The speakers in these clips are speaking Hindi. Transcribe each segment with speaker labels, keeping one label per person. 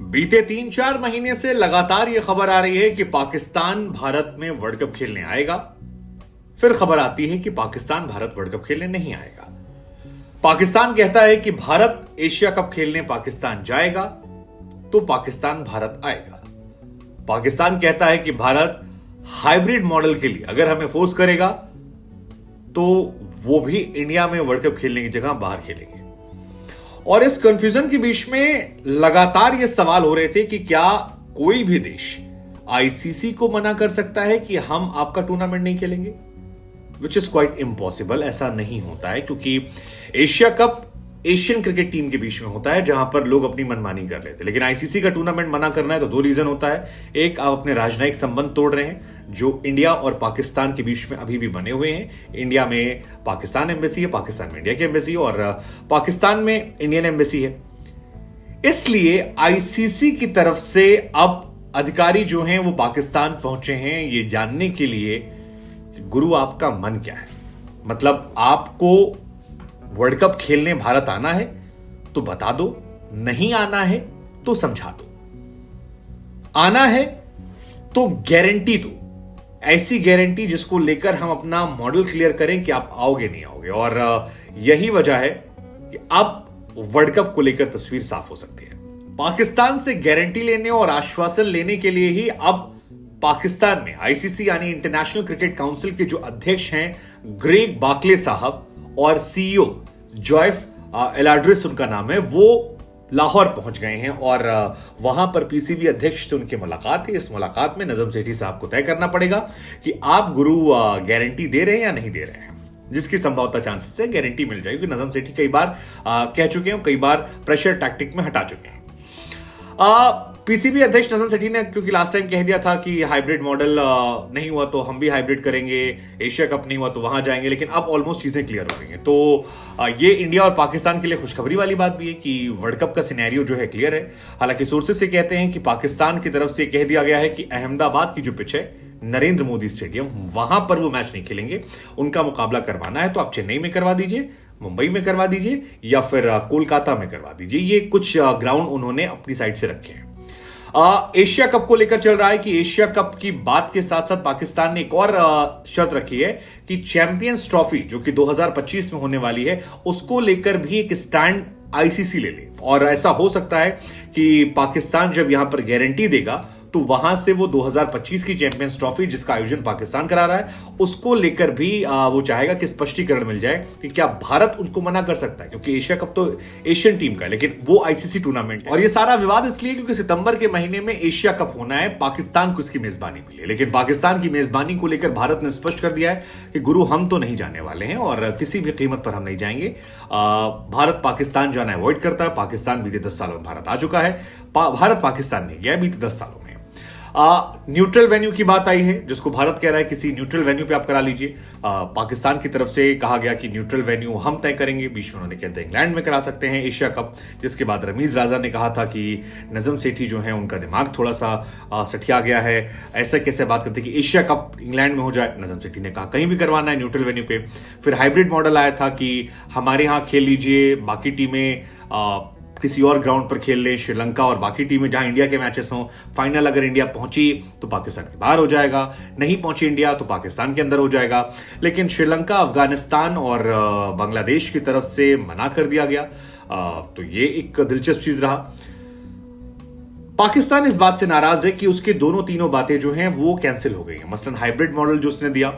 Speaker 1: बीते 3-4 महीने से लगातार यह खबर आ रही है कि पाकिस्तान भारत में वर्ल्ड कप खेलने आएगा। फिर खबर आती है कि पाकिस्तान भारत वर्ल्ड कप खेलने नहीं आएगा। पाकिस्तान कहता है कि भारत एशिया कप खेलने पाकिस्तान जाएगा तो पाकिस्तान भारत आएगा। पाकिस्तान कहता है कि भारत हाइब्रिड मॉडल के लिए अगर हमें फोर्स करेगा तो वो भी इंडिया में वर्ल्ड कप खेलने की जगह बाहर खेलेंगे। और इस कंफ्यूजन के बीच में लगातार ये सवाल हो रहे थे कि क्या कोई भी देश आईसीसी को मना कर सकता है कि हम आपका टूर्नामेंट नहीं खेलेंगे, विच इज क्वाइट इम्पॉसिबल। ऐसा नहीं होता है क्योंकि Asia cup Asian cricket team के बीच में होता है जहां पर लोग अपनी मनमानी कर लेते हैं। लेकिन आईसीसी का टूर्नामेंट मना करना है तो दो रीजन होता है। एक, आप अपने राजनयिक संबंध तोड़ रहे हैं जो इंडिया और पाकिस्तान के बीच में अभी भी बने हुए हैं। इंडिया में पाकिस्तान एम्बेसी है, पाकिस्तान में इंडिया की एम्बेसी है और पाकिस्तान में इंडियन एम्बेसी है। इसलिए आईसीसी की तरफ से अब अधिकारी जो हैं वो पाकिस्तान पहुंचे हैं ये जानने के लिए गुरु आपका मन क्या है। मतलब आपको वर्ल्ड कप खेलने भारत आना है तो बता दो, नहीं आना है तो समझा दो, आना है तो गारंटी दो, ऐसी गारंटी जिसको लेकर हम अपना मॉडल क्लियर करें कि आप आओगे नहीं आओगे। और यही वजह है कि अब वर्ल्ड कप को लेकर तस्वीर साफ हो सकती है। पाकिस्तान से गारंटी लेने और आश्वासन लेने के लिए ही अब पाकिस्तान में आईसीसी यानी इंटरनेशनल क्रिकेट काउंसिल के जो अध्यक्ष हैं ग्रेग बार्कले साहब और सीईओ जॉयफ एलाड्रिस उनका नाम है, वो लाहौर पहुंच गए हैं और वहां पर पीसीबी अध्यक्ष से उनकी मुलाकात है। इस मुलाकात में नजम सेठी साहब को तय करना पड़ेगा कि आप गुरु गारंटी दे रहे हैं या नहीं दे रहे हैं, जिसकी संभवतः चांसेस से गारंटी मिल जाएगी। नजम सेठी कई बार कह चुके हैं, कई बार प्रेशर टैक्टिक में हटा चुके हैं। पीसीबी अध्यक्ष नजम सेठी ने क्योंकि लास्ट टाइम कह दिया था कि हाइब्रिड मॉडल नहीं हुआ तो हम भी हाइब्रिड करेंगे, एशिया कप नहीं हुआ तो वहां जाएंगे, लेकिन अब ऑलमोस्ट चीजें क्लियर हो गई हैं। तो ये इंडिया और पाकिस्तान के लिए खुशखबरी वाली बात भी है कि वर्ल्ड कप का सिनेरियो जो है क्लियर है। हालांकि सोर्सेस से कहते हैं कि पाकिस्तान की तरफ से कह दिया गया है कि अहमदाबाद की जो पिच है नरेंद्र मोदी स्टेडियम, वहां पर वो मैच नहीं खेलेंगे। उनका मुकाबला करवाना है तो आप चेन्नई में करवा दीजिए, मुंबई में करवा दीजिए या फिर कोलकाता में करवा दीजिए। ये कुछ ग्राउंड उन्होंने अपनी साइड से रखे हैं। एशिया कप को लेकर चल रहा है कि एशिया कप की बात के साथ साथ पाकिस्तान ने एक और शर्त रखी है कि चैंपियंस ट्रॉफी जो कि 2025 में होने वाली है उसको लेकर भी एक स्टैंड आईसीसी ले ले। और ऐसा हो सकता है कि पाकिस्तान जब यहां पर गारंटी देगा तो वहां से वो 2025 की चैंपियंस ट्रॉफी जिसका आयोजन पाकिस्तान करा रहा है उसको लेकर भी वो चाहेगा कि स्पष्टीकरण मिल जाए कि क्या भारत उनको मना कर सकता है, क्योंकि एशिया कप तो एशियन टीम का है लेकिन वो आईसीसी टूर्नामेंट है। और ये सारा विवाद इसलिए क्योंकि सितंबर के महीने में एशिया कप होना है, पाकिस्तान को इसकी मेजबानी मिली, लेकिन पाकिस्तान की मेजबानी को लेकर भारत ने स्पष्ट कर दिया है कि गुरु हम तो नहीं जाने वाले हैं और किसी भी कीमत पर हम नहीं जाएंगे। भारत पाकिस्तान जाना अवॉइड करता है। पाकिस्तान बीते 10 सालों में भारत आ चुका है, भारत पाकिस्तान नहीं गया बीते 10 सालों में। न्यूट्रल वेन्यू की बात आई है जिसको भारत कह रहा है किसी न्यूट्रल वेन्यू पे आप करा लीजिए। पाकिस्तान की तरफ से कहा गया कि न्यूट्रल वेन्यू हम तय करेंगे। बीच में उन्होंने कहते हैं इंग्लैंड में करा सकते हैं एशिया कप, जिसके बाद रमीज राजा ने कहा था कि नजम सेठी जो है उनका दिमाग थोड़ा सा सठिया गया है, ऐसा कैसे बात करते कि एशिया कप इंग्लैंड में हो जाए। नजम सेठी ने कहा कहीं भी करवाना है न्यूट्रल वेन्यू पे। फिर हाइब्रिड मॉडल आया था कि हमारे यहाँ खेल लीजिए, बाकी टीमें किसी और ग्राउंड पर खेल ले, श्रीलंका और बाकी टीमें जहां इंडिया के मैचेस हों। फाइनल अगर इंडिया पहुंची तो पाकिस्तान के बाहर हो जाएगा, नहीं पहुंची इंडिया तो पाकिस्तान के अंदर हो जाएगा। लेकिन श्रीलंका, अफगानिस्तान और बांग्लादेश की तरफ से मना कर दिया गया। तो ये एक दिलचस्प चीज रहा। पाकिस्तान इस बात से नाराज है कि उसके दोनों तीनों बातें जो हैं वो कैंसिल हो गई हैं। मसलन हाइब्रिड मॉडल जो उसने दिया,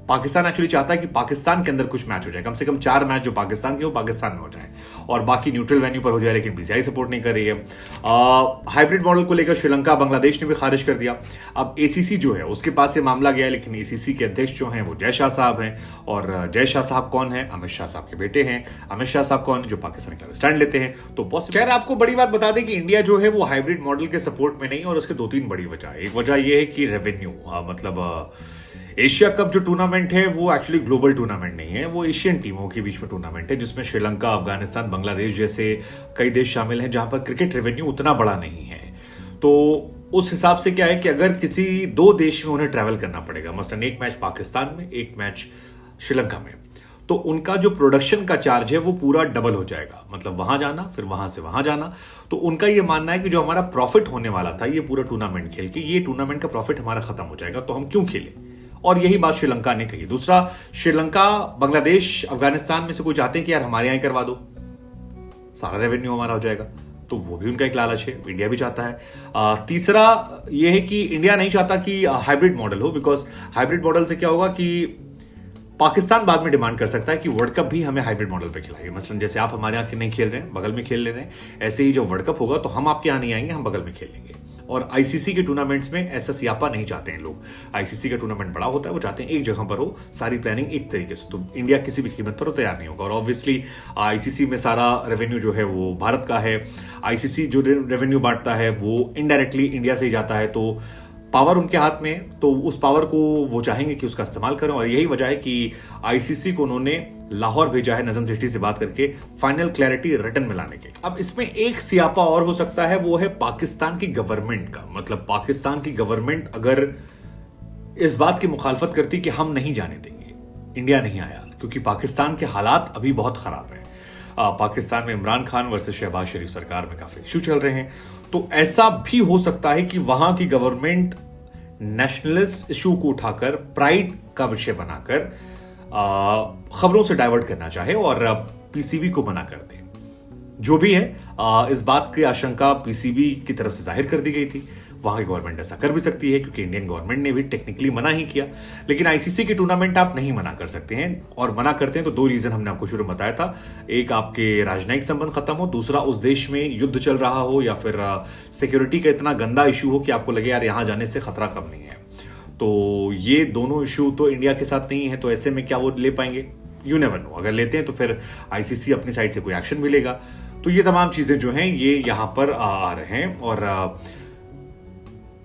Speaker 1: पाकिस्तान एक्चुअली चाहता है कि पाकिस्तान के अंदर कुछ मैच हो जाए, कम से कम 4 मैच जो पाकिस्तान के वो पाकिस्तान में हो जाए और बाकी न्यूट्रल वेन्यू पर हो जाए, लेकिन बीसीसीआई सपोर्ट नहीं कर रही है। हाइब्रिड मॉडल को लेकर श्रीलंका, बांग्लादेश ने भी खारिज कर दिया। अब एसीसी जो है उसके पास ये मामला गया, लेकिन एसीसी के अध्यक्ष जो हैं वो जय शाह साहब हैं। और जय शाह साहब कौन है? अमित शाह साहब के बेटे हैं। अमित शाह साहब कौन है? जो पाकिस्तान के खिलाफ स्टैंड लेते हैं। तो खैर आपको बड़ी बात बता दें कि इंडिया जो है वो हाइब्रिड मॉडल के सपोर्ट में नहीं, और उसके 2-3 बड़ी वजह है। एक वजह यह है कि रेवेन्यू, मतलब एशिया कप जो टूर्नामेंट है वो एक्चुअली ग्लोबल टूर्नामेंट नहीं है, वो एशियन टीमों के बीच में टूर्नामेंट है जिसमें श्रीलंका, अफगानिस्तान, बांग्लादेश जैसे कई देश शामिल हैं जहां पर क्रिकेट रेवेन्यू उतना बड़ा नहीं है। तो उस हिसाब से क्या है कि अगर किसी 2 देश में उन्हें ट्रैवल करना पड़ेगा, मसलन एक मैच पाकिस्तान में, एक मैच श्रीलंका में, तो उनका जो प्रोडक्शन का चार्ज है वो पूरा डबल हो जाएगा, मतलब वहां जाना फिर वहां से वहां जाना। तो उनका ये मानना है कि जो हमारा प्रॉफिट होने वाला था ये पूरा टूर्नामेंट खेल के, ये टूर्नामेंट का प्रॉफिट हमारा खत्म हो जाएगा, तो हम क्यों खेले। और यही बात श्रीलंका ने कही। दूसरा, श्रीलंका, बांग्लादेश, अफगानिस्तान में से कोई चाहते हैं कि यार हमारे यहां करवा दो, सारा रेवेन्यू हमारा हो जाएगा, तो वो भी उनका एक लालच है। इंडिया भी चाहता है। तीसरा ये है कि इंडिया नहीं चाहता कि हाइब्रिड मॉडल हो, बिकॉज हाइब्रिड मॉडल से क्या होगा कि पाकिस्तान बाद में डिमांड कर सकता है कि वर्ल्ड कप भी हमें हाइब्रिड मॉडल पे खिलाइए। मसलन जैसे आप हमारे यहाँ नहीं खेल रहे हैं, बगल में खेल ले रहे हैं, ऐसे ही जो वर्ल्ड कप होगा तो हम आपके यहाँ नहीं आएंगे, हम बगल में खेलेंगे। और आईसीसी के टूर्नामेंट्स में ऐसा सियापा नहीं चाहते हैं लोग। आईसीसी का टूर्नामेंट बड़ा होता है, वो चाहते हैं एक जगह पर हो, सारी प्लानिंग एक तरीके से। तो इंडिया किसी भी कीमत पर वो तैयार नहीं होगा। और ऑब्वियसली आईसीसी में सारा रेवेन्यू जो है वो भारत का है। आईसीसी जो रेवेन्यू बांटता है वो इनडायरेक्टली इंडिया से ही जाता है, तो पावर उनके हाथ में है, तो उस पावर को वो चाहेंगे कि उसका इस्तेमाल करें। और यही वजह है कि आईसीसी को उन्होंने लाहौर भेजा है नजम सेठी से बात करके फाइनल क्लैरिटी रिटर्न में लाने के। अब इसमें एक सियापा और हो सकता है, वो है पाकिस्तान की गवर्नमेंट का। मतलब पाकिस्तान की गवर्नमेंट अगर इस बात की मुखालफत करती कि हम नहीं जाने देंगे, इंडिया नहीं आया, क्योंकि पाकिस्तान के हालात अभी बहुत खराब है। पाकिस्तान में इमरान खान वर्सेस शहबाज शरीफ सरकार में काफी इश्यू चल रहे हैं। तो ऐसा भी हो सकता है कि वहां की गवर्नमेंट नेशनलिस्ट इशू को उठाकर प्राइड का विषय बनाकर खबरों से डाइवर्ट करना चाहे और पीसीबी को मना कर दे। जो भी है, इस बात की आशंका पीसीबी की तरफ से जाहिर कर दी गई थी। वहां की गवर्नमेंट ऐसा कर भी सकती है, क्योंकि इंडियन गवर्नमेंट ने भी टेक्निकली मना ही किया। लेकिन आईसीसी के टूर्नामेंट आप नहीं मना कर सकते हैं, और मना करते हैं तो दो रीजन हमने आपको शुरू में बताया था। एक, आपके राजनयिक संबंध खत्म हो, दूसरा उस देश में युद्ध चल रहा हो या फिर सिक्योरिटी का इतना गंदा इशू हो कि आपको लगे यार यहां जाने से खतरा कम नहीं है। तो ये दोनों इशू तो इंडिया के साथ नहीं है, तो ऐसे में क्या वो ले पाएंगे? You never know. अगर लेते हैं तो फिर आईसीसी अपनी साइड से कोई एक्शन भी लेगा। तो ये तमाम चीजें जो हैं ये यहां पर आ रहे हैं, और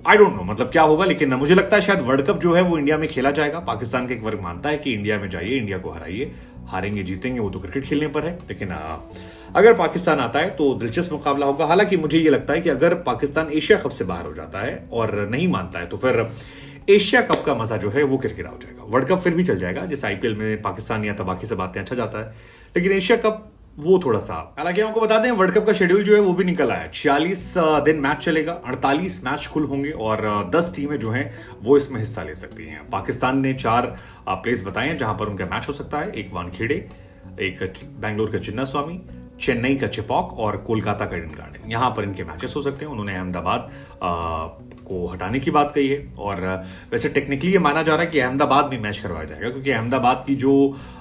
Speaker 1: आई डोंट नो मतलब क्या होगा। लेकिन मुझे लगता है शायद वर्ल्ड कप जो है वो इंडिया में खेला जाएगा। पाकिस्तान का एक वर्ग मानता है कि इंडिया में जाइए, इंडिया को हराइए, हारेंगे जीतेंगे वो तो क्रिकेट खेलने पर है। लेकिन अगर पाकिस्तान आता है तो दिलचस्प मुकाबला होगा। हालांकि मुझे ये लगता है कि अगर पाकिस्तान एशिया कप से बाहर हो जाता है और नहीं मानता है तो फिर एशिया कप का मजा जो है वो किरकिरा हो जाएगा। वर्ल्ड कप फिर भी चल जाएगा, जैसे आईपीएल में पाकिस्तान या बाकी से बातें अच्छा जाता है, लेकिन एशिया कप वो थोड़ा सा। हालांकि आपको बता दें वर्ल्ड कप का शेड्यूल जो है वो भी निकल आया है। 46 दिन मैच चलेगा, 48 मैच कुल होंगे और 10 टीमें जो हैं वो इसमें हिस्सा ले सकती हैं। पाकिस्तान ने 4 प्लेस बताए हैं जहां पर उनका मैच हो सकता है। एक वानखेड़े, एक बेंगलोर का चिन्ना स्वामी, चेन्नई का चिपॉक और कोलकाता का ईडन गार्डन, यहां पर इनके मैचेस हो सकते हैं। उन्होंने अहमदाबाद को हटाने की बात कही है, और वैसे टेक्निकली ये माना जा रहा है कि अहमदाबाद में मैच करवाया जाएगा, क्योंकि अहमदाबाद की जो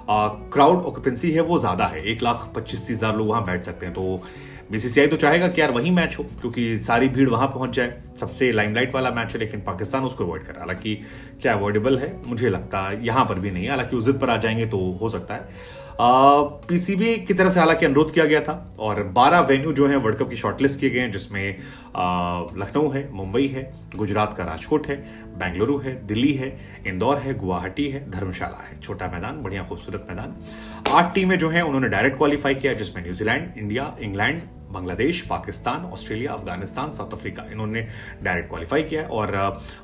Speaker 1: क्राउड ऑक्यूपेंसी है वो ज्यादा है। 1,25,000 लोग वहां बैठ सकते हैं। तो बीसीसीआई तो चाहेगा कि यार वही मैच हो, क्योंकि सारी भीड़ वहां पहुंच जाए, सबसे लाइमलाइट वाला मैच है। लेकिन पाकिस्तान उसको अवॉइड कर रहा है। हालांकि क्या अवॉइडेबल है मुझे लगता है यहां पर भी नहीं है। हालांकि उस जिद पर आ जाएंगे तो हो सकता है। पीसीबी की तरफ से हालांकि अनुरोध किया गया था, और 12 वेन्यू जो है वर्ल्ड कप की शॉर्टलिस्ट किए गए हैं, जिसमें लखनऊ है, मुंबई है, गुजरात का राजकोट है, बेंगलुरु है, दिल्ली है, इंदौर है, गुवाहाटी है, धर्मशाला है। छोटा मैदान, बढ़िया खूबसूरत मैदान। 8 टीमें जो हैं उन्होंने डायरेक्ट क्वालिफाई किया, जिसमें New Zealand, India, England, Bangladesh, Pakistan, Australia, Afghanistan, south Africa, इन्होंने डायरेक्ट क्वालिफाई किया है। और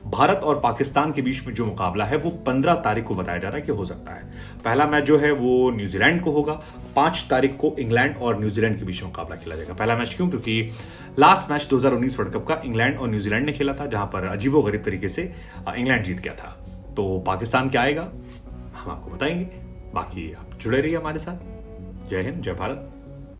Speaker 1: भारत और पाकिस्तान के बीच में जो मुकाबला है वो 15 तारीख को बताया जा रहा है कि हो सकता है। पहला मैच जो है वो न्यूजीलैंड को होगा। 5 तारीख को इंग्लैंड और न्यूजीलैंड के बीच में मुकाबला खेला जाएगा। पहला मैच क्यों? क्योंकि लास्ट मैच 2019 वर्ल्ड कप का इंग्लैंड और न्यूजीलैंड ने खेला था, जहां पर अजीबोगरीब तरीके से इंग्लैंड जीत गया था। तो पाकिस्तान क्या आएगा हम आपको बताएंगे। बाकी आप जुड़े रहिए हमारे साथ। जय हिंद, जय भारत।